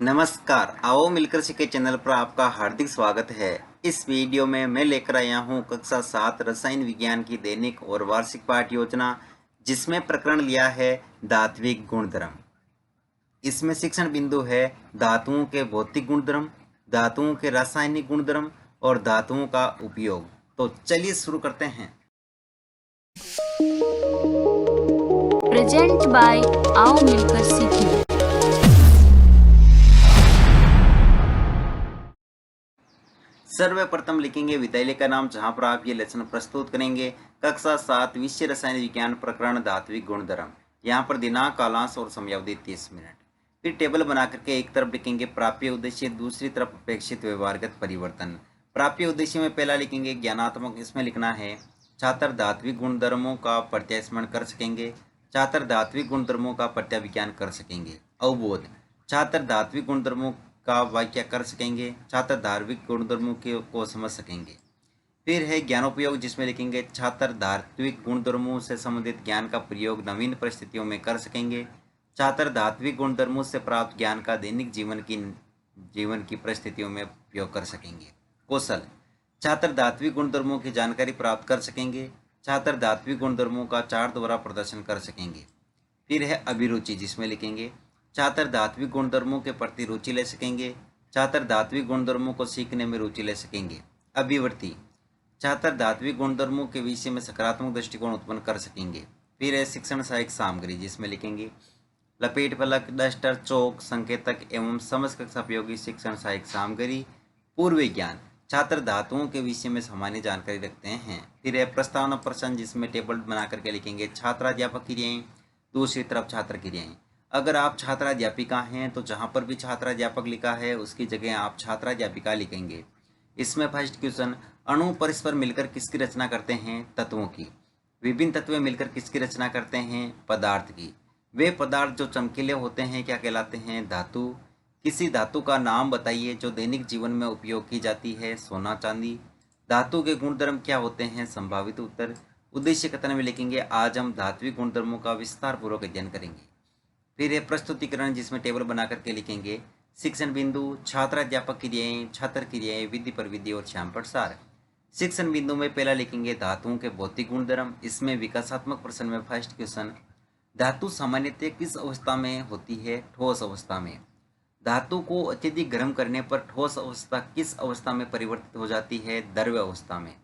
नमस्कार, आओ मिलकर सीखे चैनल पर आपका हार्दिक स्वागत है। इस वीडियो में मैं लेकर आया हूँ कक्षा 7 रसायन विज्ञान की दैनिक और वार्षिक पाठ्य योजना, जिसमें प्रकरण लिया है धात्विक गुणधर्म। इसमें शिक्षण बिंदु है धातुओं के भौतिक गुणधर्म, धातुओं के रासायनिक गुणधर्म और धातुओं का उपयोग। तो चलिए शुरू करते हैं। प्रेजेंट बाय आओ मिलकर सीखें। सर्वप्रथम लिखेंगे विद्यालय का नाम, जहां पर आप ये लेसन प्रस्तुत करेंगे। कक्षा 7 विषय रसायन विज्ञान प्रकरण धात्विक गुणधर्म। यहाँ पर दिनांक, कालांश और समयावधि 30 मिनट। फिर टेबल बना करके एक तरफ लिखेंगे प्राप्य उद्देश्य, दूसरी तरफ अपेक्षित व्यवहारगत परिवर्तन। प्राप्य उद्देश्य में पहला लिखेंगे ज्ञानात्मक। इसमें लिखना है छात्र धात्विक गुणधर्मों का प्रत्यास्मरण कर सकेंगे, छात्र धात्विक गुणधर्मों का प्रत्याविज्ञान कर सकेंगे। अवबोध, छात्र धात्विक गुणधर्मों का व्याख्या कर सकेंगे, छात्र धात्विक गुणधर्मों को समझ सकेंगे। फिर है ज्ञानोपयोग, जिसमें लिखेंगे छात्र धात्विक गुणधर्मों से संबंधित ज्ञान का प्रयोग नवीन परिस्थितियों में कर सकेंगे, छात्र धात्विक गुणधर्मों से प्राप्त ज्ञान का दैनिक जीवन की परिस्थितियों में उपयोग कर सकेंगे। कौशल, छात्र धात्विक गुणधर्मों की जानकारी प्राप्त कर सकेंगे, छात्र धात्विक गुणधर्मों का चार्ट द्वारा प्रदर्शन कर सकेंगे। फिर है अभिरुचि, जिसमें लिखेंगे छात्र धात्विक गुणधर्मों के प्रति रुचि ले सकेंगे, छात्र धात्विक गुणधर्मों को सीखने में रुचि ले सकेंगे। अभिवृत्ति, छात्र धात्विक गुणधर्मों के विषय में सकारात्मक दृष्टिकोण उत्पन्न कर सकेंगे। फिर है शिक्षण सहायक सामग्री, जिसमें लिखेंगे लपेट फलक, डस्टर, चौक, संकेतक एवं समझ कक्षा उपयोगी शिक्षण सहायक सामग्री। पूर्व ज्ञान, छात्र धातुओं के विषय में सामान्य जानकारी रखते हैं। फिर है प्रस्तावना प्रश्न, जिसमें टेबल बना करके लिखेंगे छात्राध्यापक क्रियाएं, दूसरी तरफ छात्र क्रियाएं। अगर आप छात्राध्यापिका हैं तो जहां पर भी छात्राध्यापक लिखा है उसकी जगह आप छात्राध्यापिका लिखेंगे। इसमें फर्स्ट क्वेश्चन, अणु परस्पर मिलकर किसकी रचना करते हैं? तत्वों की। विभिन्न तत्व मिलकर किसकी रचना करते हैं? पदार्थ की। वे पदार्थ जो चमकीले होते हैं क्या कहलाते हैं? धातु। किसी धातु का नाम बताइए जो दैनिक जीवन में उपयोग की जाती है? सोना, चांदी। धातु के गुणधर्म क्या होते हैं? संभावित उत्तर। उद्देश्य कथन में लिखेंगे आज हम धात्विक गुणधर्मों का विस्तार पूर्वक अध्ययन करेंगे। फिर है प्रस्तुतिकरण, जिसमें टेबल बना करके लिखेंगे शिक्षण बिंदु, छात्राध्यापक क्रियाएं, छात्र क्रियाएं, विधि प्रविधि और श्यामपट सार। शिक्षण बिंदु में पहला लिखेंगे धातुओं के भौतिक गुणधर्म। इसमें विकासात्मक प्रश्न में फर्स्ट क्वेश्चन, धातु सामान्यतः किस अवस्था में होती है? ठोस अवस्था में। धातु को अत्यधिक गर्म करने पर ठोस अवस्था किस अवस्था में परिवर्तित हो जाती है? द्रव्य अवस्था में।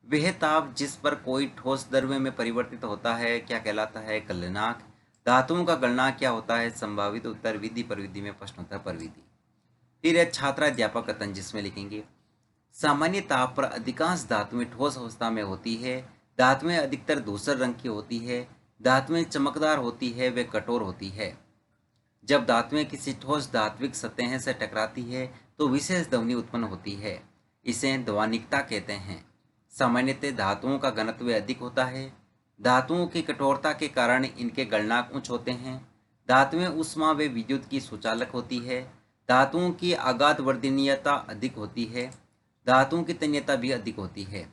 वह ताप जिस पर कोई ठोस द्रव्य में परिवर्तित होता है क्या कहलाता है? गलनांक। धातुओं का गलनांक क्या होता है? संभावित उत्तर। विधि प्रविधि में प्रश्नोत्तर प्रविधि। फिर है छात्राध्यापक कथन, जिसमें लिखेंगे सामान्य ताप पर अधिकांश धातुएं ठोस अवस्था में होती है। धातुएं अधिकतर धूसर रंग की होती है, धातुएं चमकदार होती है, वे कठोर होती है। जब धातुएं किसी ठोस धात्विक सतह से टकराती है तो विशेष ध्वनि उत्पन्न होती है, इसे ध्वनिकता कहते हैं। सामान्यतः धातुओं का घनत्व अधिक होता है। धातुओं की कठोरता के कारण इनके गलनांक उच्च होते हैं। धातुएं ऊष्मा व विद्युत की सुचालक होती है। धातुओं की आघात वर्धनीयता अधिक होती है। धातुओं की तन्यता भी अधिक होती है।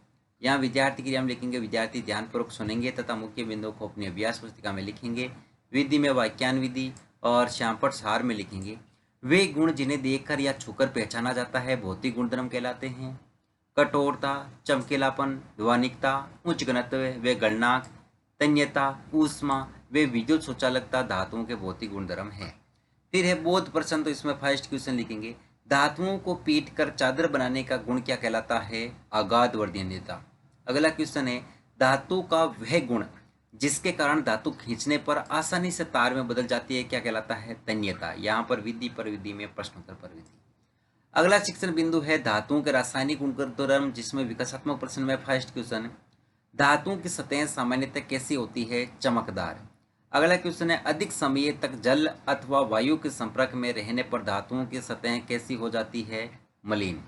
यहाँ विद्यार्थी क्रिया में लिखेंगे विद्यार्थी ध्यानपूर्वक सुनेंगे तथा मुख्य बिंदुओं को अपनी अभ्यास पुस्तिका में लिखेंगे। विधि में वाक्यान विधि और श्यामपट सार में लिखेंगे वे गुण जिन्हें देखकर या छूकर पहचाना जाता है भौतिक गुणधर्म कहलाते हैं। कठोरता, चमकीलापन, ध्वनिकता, उच्च घनत्व व गलनांक, तन्यता, ऊष्मा व विद्युत सुचालकता धातुओं के भौतिक गुणधर्म हैं। फिर है बोध प्रश्न, तो इसमें फर्स्ट क्वेश्चन लिखेंगे धातुओं को पीट कर चादर बनाने का गुण क्या कहलाता है? आघात वर्धनीयता। अगला क्वेश्चन है धातु का वह गुण जिसके कारण धातु खींचने पर आसानी से तार में बदल जाती है क्या कहलाता है? तन्यता। यहाँ पर विधि प्रविधि में प्रश्नोत्तर प्रविधि। अगला शिक्षण बिंदु है धातुओं के रासायनिक गुणधर्म, जिसमें विकासात्मक प्रश्न में फर्स्ट क्वेश्चन, धातुओं की सतह सामान्यतः कैसी होती है? चमकदार। अगला क्वेश्चन है अधिक समय तक जल अथवा वायु के संपर्क में रहने पर धातुओं की सतह कैसी हो जाती है? मलिन।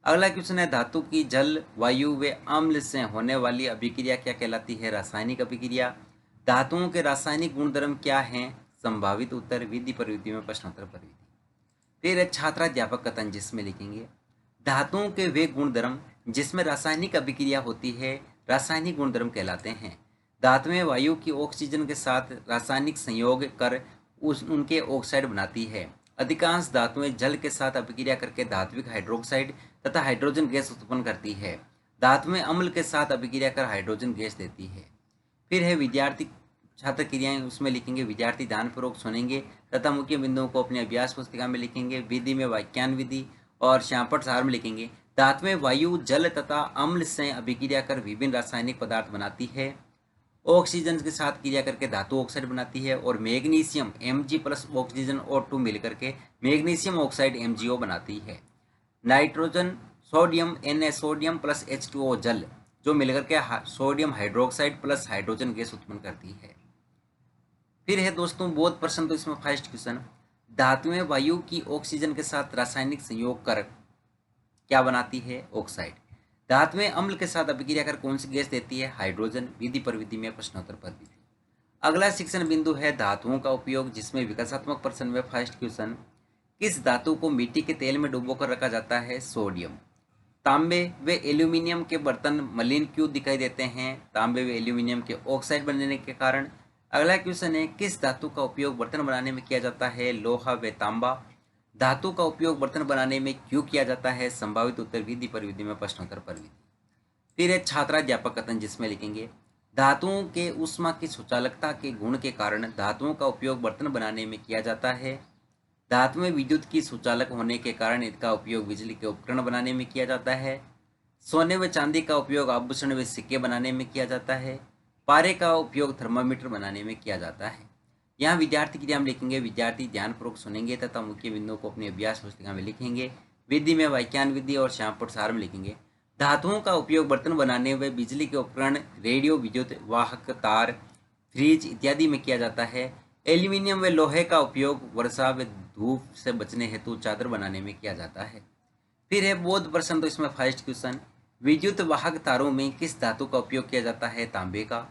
अगला क्वेश्चन है धातु की जल, वायु व अम्ल से होने वाली अभिक्रिया क्या कहलाती है? रासायनिक अभिक्रिया। धातुओं के रासायनिक गुणधर्म क्या हैं? संभावित उत्तर। विधि प्रविधि में प्रश्नोत्तर प्रविधि। फिर है छात्राध्यापक कथन, जिसमें लिखेंगे धातुओं के वे गुणधर्म जिसमें रासायनिक अभिक्रिया होती है रासायनिक गुणधर्म कहलाते हैं। धातुएं वायु की ऑक्सीजन के साथ रासायनिक संयोग कर उनके ऑक्साइड बनाती है। अधिकांश धातुएं जल के साथ अभिक्रिया करके धात्विक हाइड्रोक्साइड तथा हाइड्रोजन गैस उत्पन्न करती है। धातुएं अम्ल के साथ अभिक्रिया कर हाइड्रोजन गैस देती है। फिर है विद्यार्थी छात्र क्रियाएं, उसमें लिखेंगे विद्यार्थी ध्यानपूर्वक सुनेंगे तथा मुख्य बिंदुओं को अपनी अभ्यास पुस्तिका में लिखेंगे। विधि में वाक्यान विधि और श्यामपट सार में लिखेंगे धातुएं वायु, जल तथा अम्ल से अभिक्रिया कर विभिन्न रासायनिक पदार्थ बनाती है। ऑक्सीजन के साथ क्रिया करके धातु ऑक्साइड बनाती है और magnesium Mg plus oxygen O2 मिलकर के मैग्नीशियम ऑक्साइड MgO बनाती है। Nitrogen, sodium sodium plus H2O जल जो मिलकर के sodium hydroxide plus hydrogen gas उत्पन्न करती है। फिर है दोस्तों बोध प्रश्न, तो इसमें फर्स्ट क्वेश्चन, धातुएं वायु की ऑक्सीजन के साथ रासायनिक संयोग कर क्या बनाती है? ऑक्साइड। धातुएं अम्ल के साथ अभिक्रिया कर कौन सी गैस देती है? हाइड्रोजन। विधि पर विधि में प्रश्नोत्तर पर विधि। अगला शिक्षण बिंदु है धातुओं का उपयोग, जिसमें विकासात्मक प्रश्न में फर्स्ट क्वेश्चन, किस धातु को मिट्टी के तेल में डुबोकर रखा जाता है? सोडियम। तांबे व एल्यूमिनियम के बर्तन मलिन क्यों दिखाई देते हैं? तांबे व एल्यूमिनियम के ऑक्साइड बनने के कारण। अगला क्वेश्चन है, किस धातु का उपयोग बर्तन बनाने में किया जाता है? लोहा व तांबा। धातु का उपयोग बर्तन बनाने में क्यों किया जाता है? संभावित उत्तर विधि पर विधि में प्रश्नोत्तर पर विधि। फिर है छात्राध्यापक कथन, जिसमें लिखेंगे धातुओं के ऊष्मा की सुचालकता के गुण के कारण धातुओं का उपयोग बर्तन बनाने में किया जाता है। धातुएं विद्युत की सुचालक होने के कारण इनका उपयोग बिजली के उपकरण बनाने में किया जाता है। सोने व चांदी का उपयोग आभूषण व सिक्के बनाने में किया जाता है। पारे का उपयोग थर्मामीटर बनाने में किया जाता है। यहाँ विद्यार्थी क्रिया में लिखेंगे विद्यार्थी ध्यानपूर्वक सुनेंगे तथा मुख्य बिंदुओं को अपनी अभ्यास पुस्तिका में लिखेंगे। विधि में वाक्यान विधि और श्यामपट सार में लिखेंगे धातुओं का उपयोग बर्तन बनाने व बिजली के उपकरण, रेडियो, विद्युत वाहक, तार, फ्रिज इत्यादि में किया जाता है। एल्यूमिनियम व लोहे का उपयोग वर्षा व धूप से बचने हेतु चादर बनाने में किया जाता है। फिर है बोध प्रश्न, तो इसमें फर्स्ट क्वेश्चन, विद्युत वाहक तारों में किस धातु का उपयोग किया जाता है? तांबे का।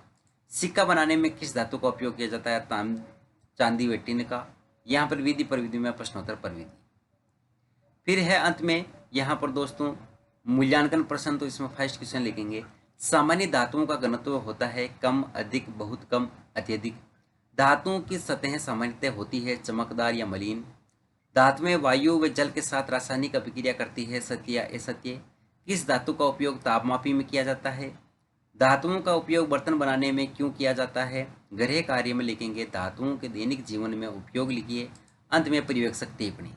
सिक्का बनाने में किस धातु का उपयोग किया जाता है? चांदी व टिन का। यहाँ पर विधि पर विधि में प्रश्नोत्तर पर विधि। फिर है अंत में यहाँ पर दोस्तों मूल्यांकन प्रश्न, तो इसमें फर्स्ट क्वेश्चन लिखेंगे सामान्य धातुओं का घनत्व होता है कम, अधिक, बहुत कम, अत्यधिक। धातुओं की सतहें सामान्यतः होती है चमकदार या मलिन। धातुएं वायु व जल के साथ रासायनिक अभिक्रिया करती है, सत्य या असत्य। किस धातु का उपयोग तापमापी में किया जाता है? धातुओं का उपयोग बर्तन बनाने में क्यों किया जाता है? गृह कार्य में लिखेंगे धातुओं के दैनिक जीवन में उपयोग लिखिए। अंत में पर्यवेक्षक टिप्पणी।